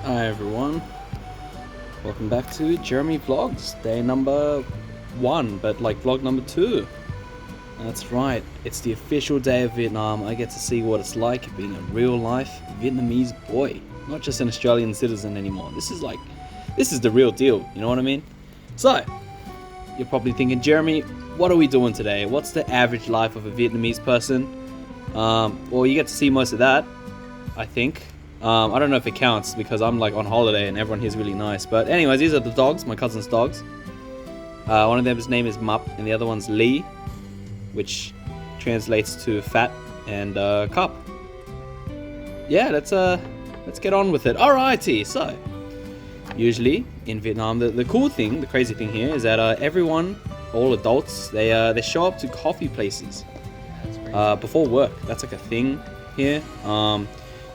Hi everyone, welcome back to Jeremy Vlogs, day number 1, but like vlog number 2. That's right, it's the official day of Vietnam. I get to see what it's like being a real life Vietnamese boy, not just an Australian citizen anymore. This is the real deal, you know what I mean? So, you're probably thinking, Jeremy, what are we doing today? What's the average life of a Vietnamese person? Well, you get to see most of that, I think. I don't know if it counts because I'm like on holiday and everyone here's really nice. But anyways, these are the dogs, my cousin's dogs. One of them's name is Mup and the other one's Lee, which translates to fat and cup. Yeah, let's get on with it. Alrighty, so usually in Vietnam, the cool thing, the crazy thing here is that everyone, all adults, they show up to coffee places before work. That's like a thing here.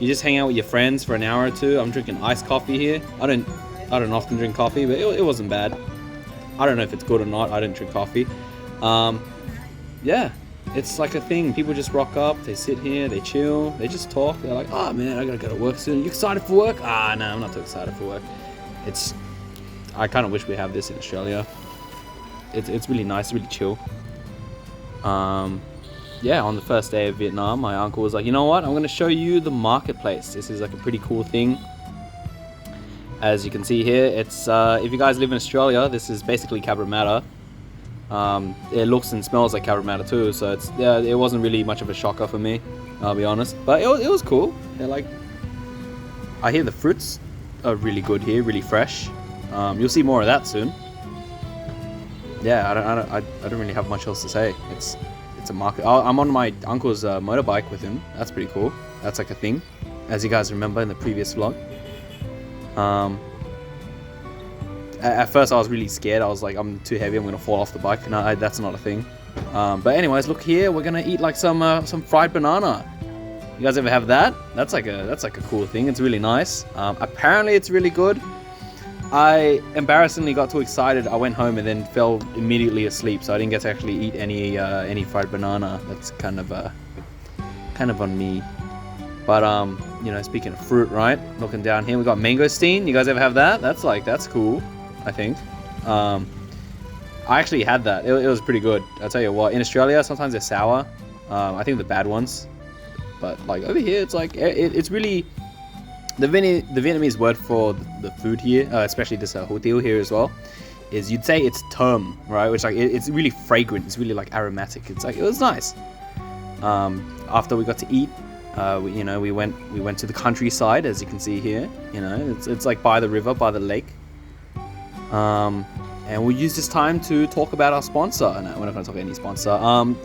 You just hang out with your friends for an hour or two. I'm drinking iced coffee here. I don't often drink coffee, but it wasn't bad. I don't know if it's good or not. I didn't drink coffee. Yeah, it's like a thing. People just rock up. They sit here. They chill. They just talk. They're like, oh man, I gotta go to work soon. You excited for work? No, I'm not too excited for work. I kind of wish we have this in Australia. It's really nice, really chill. Yeah, on the first day of Vietnam, my uncle was like, you know what, I'm going to show you the marketplace. This is like a pretty cool thing. As you can see here, it's if you guys live in Australia, this is basically Cabramatta. It looks and smells like Cabramatta too, so it wasn't really much of a shocker for me, I'll be honest. But it was cool. They're like, I hear the fruits are really good here, really fresh. You'll see more of that soon. Yeah, I don't really have much else to say. It's a market. I'm on my uncle's motorbike with him. That's pretty cool. That's like a thing, as you guys remember in the previous vlog. At first I was really scared. I was like, I'm too heavy, I'm gonna fall off the bike. No, that's not a thing. But anyways, look here, we're gonna eat like some fried banana. You guys ever have that? That's like a cool thing. It's really nice. Apparently it's really good. I embarrassingly got too excited. I went home and then fell immediately asleep, so I didn't get to actually eat any fried banana. That's kind of on me. But you know, speaking of fruit, right? Looking down here, we got mangosteen. You guys ever have that? That's cool, I think. I actually had that. It was pretty good. I'll tell you what. In Australia, sometimes they're sour. I think the bad ones. But like over here, it's like it's really. The Vietnamese word for the food here, especially this hủ tiếu here as well, is you'd say it's thơm, right? Which like it's really fragrant. It's really like aromatic. It's like it was nice. After we got to eat, we went to the countryside, as you can see here. You know, it's like by the river, by the lake. And we use this time to talk about our sponsor. No, we're not going to talk about any sponsor.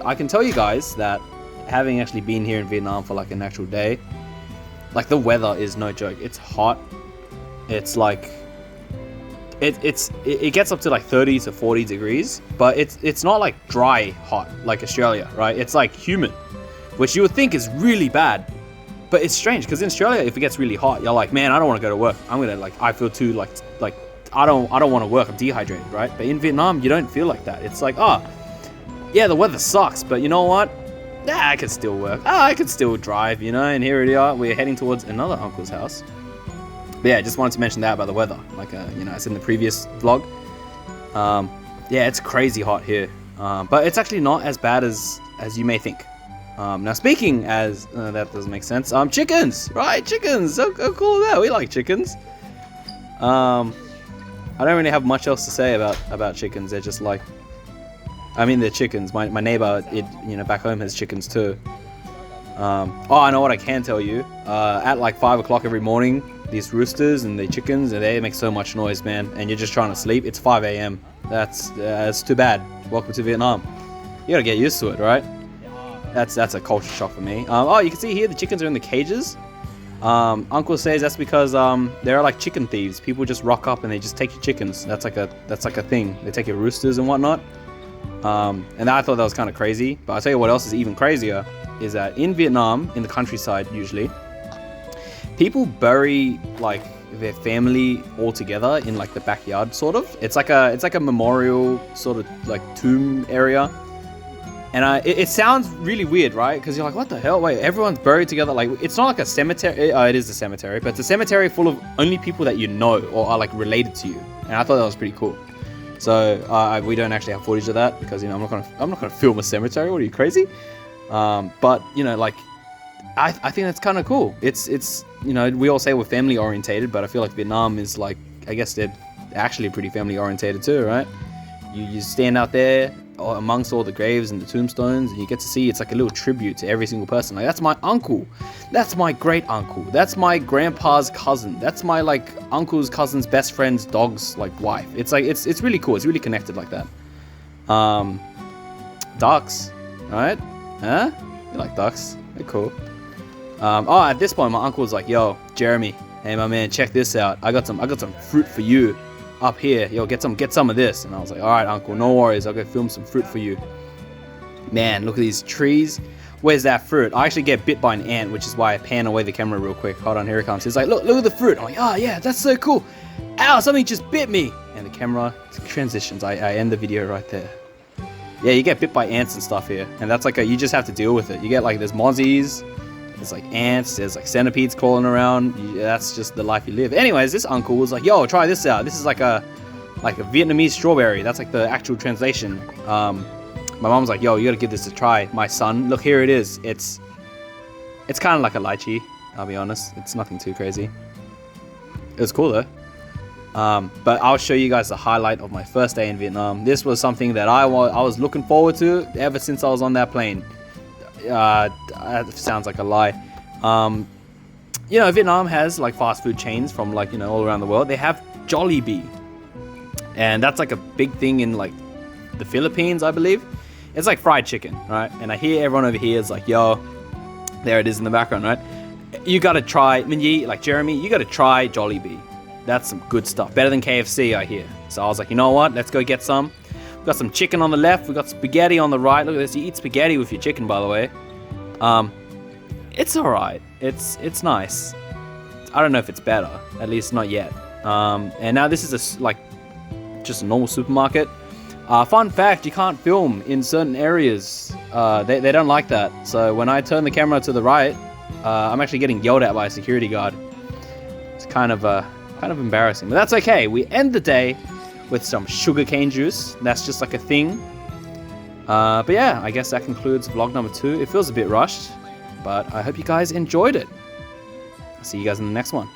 I can tell you guys that having actually been here in Vietnam for like an actual day. Like the weather is no joke. It's hot. It's like it gets up to like 30 to 40 degrees, but it's not like dry hot like Australia, right? It's like humid, which you would think is really bad. But it's strange because in Australia, if it gets really hot, you're like, man, I don't want to go to work. I feel too like I don't want to work. I'm dehydrated, right? But in Vietnam, you don't feel like that. It's like, yeah, the weather sucks, but you know what? Yeah, I could still work. I could still drive, you know. And here we are. We're heading towards another uncle's house. But yeah, just wanted to mention that about the weather. Like, it's in the previous vlog. Yeah, it's crazy hot here. But it's actually not as bad as you may think. Now, speaking as that doesn't make sense. Chickens, right? Chickens. How cool is that? We like chickens. I don't really have much else to say about chickens. They're just like. They're chickens. My neighbor, back home has chickens too. I know what I can tell you. At like 5 o'clock every morning, these roosters and the chickens, they make so much noise, man. And you're just trying to sleep. It's 5 a.m. That's too bad. Welcome to Vietnam. You gotta get used to it, right? That's a culture shock for me. You can see here the chickens are in the cages. Uncle says that's because there are like chicken thieves. People just rock up and they just take your chickens. That's like a thing. They take your roosters and whatnot. And I thought that was kind of crazy, but I'll tell you what else is even crazier is that in Vietnam, in the countryside usually, people bury like their family all together in like the backyard sort of. It's like a memorial sort of like tomb area. And it sounds really weird, right? Because you're like, what the hell? Wait, everyone's buried together. Like, it's not like a cemetery. It is a cemetery, but it's a cemetery full of only people that you know or are like related to you. And I thought that was pretty cool. So we don't actually have footage of that because I'm not gonna film a cemetery. What are you, crazy? But like, I think that's kind of cool. It's we all say we're family orientated, but I feel like Vietnam is like, I guess they're actually pretty family orientated too, right? You stand out there amongst all the graves and the tombstones, and you get to see it's like a little tribute to every single person. Like, that's my uncle, that's my great uncle, that's my grandpa's cousin, that's my like uncle's cousin's best friend's dog's like wife. It's like it's really cool. It's really connected like that. Ducks, right? Huh? You like ducks? They're cool. At this point, my uncle was like, "Yo, Jeremy, hey my man, check this out. I got some fruit for you up here. Yo, get some of this." And I was like, "All right, uncle, no worries. I'll go film some fruit for you." Man, look at these trees. Where's that fruit? I actually get bit by an ant, which is why I pan away the camera real quick. Hold on, here it comes. He's like, look at the fruit. I'm like, oh yeah, that's so cool. Ow, something just bit me. And the camera transitions. I end the video right there. Yeah, you get bit by ants and stuff here, and that's like you just have to deal with it. You get like, there's mozzies, there's like ants, there's like centipedes crawling around. That's just the life you live. Anyways, this uncle was like, "Yo, try this out. This is like a Vietnamese strawberry." That's like the actual translation. My mom's like, "Yo, you gotta give this a try, my son. Look, here it is. It's kind of like a lychee. I'll be honest. It's nothing too crazy. It was cool though." But I'll show you guys the highlight of my first day in Vietnam. This was something that I was looking forward to ever since I was on that plane. Sounds like a lie. Vietnam has like fast food chains from like, all around the world. They have Jollibee, and that's like a big thing in like the Philippines, I believe. It's like fried chicken, right? And I hear everyone over here is like, "Yo," there it is in the background, right? You gotta try, Minyi, like Jeremy, you gotta try Jollibee. That's some good stuff. Better than KFC, I hear. So I was like, you know what? Let's go get some. We've got some chicken on the left. We've got spaghetti on the right. Look at this. You eat spaghetti with your chicken, by the way. It's alright. It's nice. I don't know if it's better. At least not yet. And now this is just a normal supermarket. Fun fact, you can't film in certain areas. They don't like that. So when I turn the camera to the right, I'm actually getting yelled at by a security guard. It's kind of embarrassing, but that's okay. We end the day with some sugarcane juice. That's just like a thing. But yeah, I guess that concludes vlog number 2. It feels a bit rushed, but I hope you guys enjoyed it. I'll see you guys in the next one.